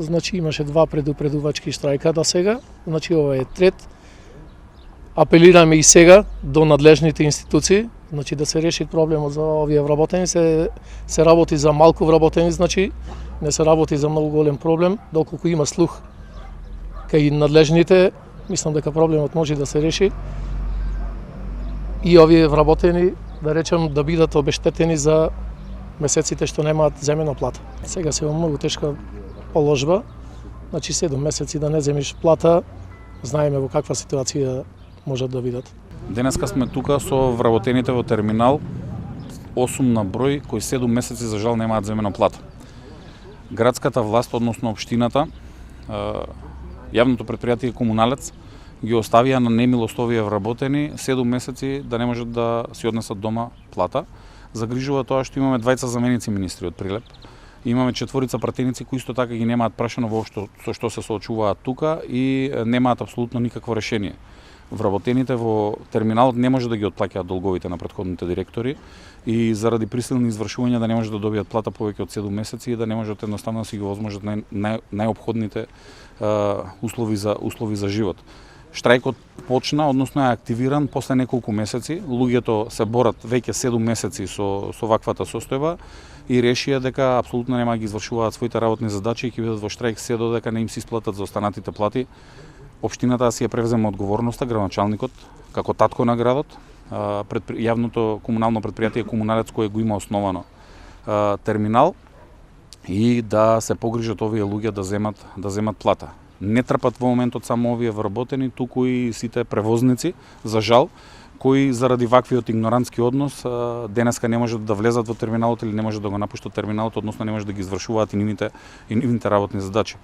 Значи имаше два предупредувачки штрајка до сега, значи ова е трет. Апелираме и сега до надлежните институции, значи да се реши проблемот за овие вработени, се работи за малку вработени, значи не се работи за многу голем проблем, доколку има слух кај надлежните, мислам дека проблемот може да се реши и овие вработени, да речем, да бидат обештетени за месеците што немаат земена плата. Сега се во многу тешка положба, значи 7 месеци да не земиш плата, знаеме во каква ситуација можат да бидат. Денеска сме тука со вработените во терминал, 8 на број, кои 7 месеци за жал немаат земена плата. Градската власт, односно општината, јавното предпријатие Комуналец, ги оставија на немилост овие вработени 7 месеци да не можат да си однесат дома плата. Загрижува тоа што имаме двајца заменици министри од Прилеп. Имаме 4 пратеници кои исто така ги немаат прашано воопшто со што се соочуваат тука и немаат апсолутно никакво решение. Вработените во терминалот не може да ги отплаќаат долговите на претходните директори и заради присилни извршувања да не може да добијат плата повеќе од 7 месеци и да не можат едноставно да си ги возможат најопходните услови за живот. Штрајкот почна, односно е активиран после неколку месеци. Луѓето се борат веќе 7 месеци со ваквата состојба и решија дека апсолутно нема да ги извршуваат своите работни задачи и ќе бидат во штрајк се додека не им се исплатат за останатите плати. Општината си ја превзема одговорноста, градоначалникот, како татко на градот, јавното комунално предпријатие Комуналец кој го има основано терминал и да се погрижат овие луѓе да земат плата. Не трпат во моментот само овие вработени, туку и сите превозници, за жал, кои заради ваквиот игнорантски однос денеска не можат да влезат во терминалот или не можат да го напуштат терминалот, односно не можат да ги извршуваат и нивните работни задачи.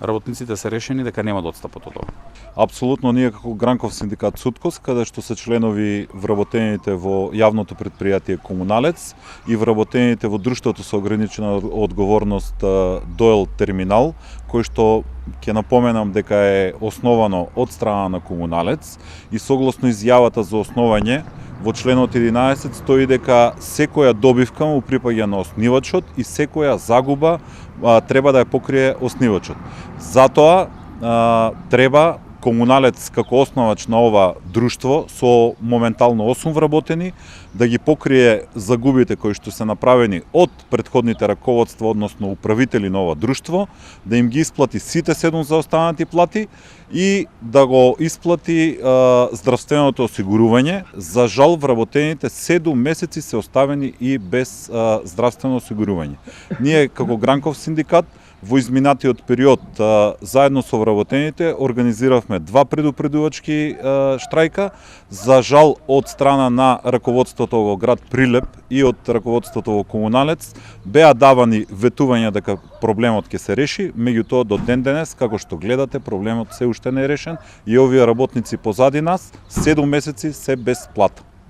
Работниците се решени дека нема да одстапат од ова. Апсолутно ние како Гранков синдикат Суткос, каде што се членови вработените во јавното предпријатие Комуналец и вработените во друштвото со ограничена одговорност Доел терминал, кој што ќе напоменам дека е основано од страна на Комуналец и согласно изјавата за основање во членот 11 стои дека секоја добивка му припаѓа на основачот и секоја загуба треба да ја покрие основачот. Затоа треба Комуналец како основач на ова друштво со моментално 8 вработени да ги покрие загубите кои што се направени од претходните раководства, односно управители на ова друштво, да им ги исплати сите 7 заостанати плати и да го исплати здравственото осигурување. За жал вработените 7 месеци се оставени и без здравствено осигурување. Ние како Гранков синдикат во изминатиот период, заедно со вработените, организиравме 2 предупредувачки штрајка. За жал, од страна на раководството во град Прилеп и од раководството во Комуналец беа давани ветувања дека проблемот ќе се реши, меѓутоа до ден денес, како што гледате, проблемот се уште не е решен и овие работници позади нас 7 месеци се без плата.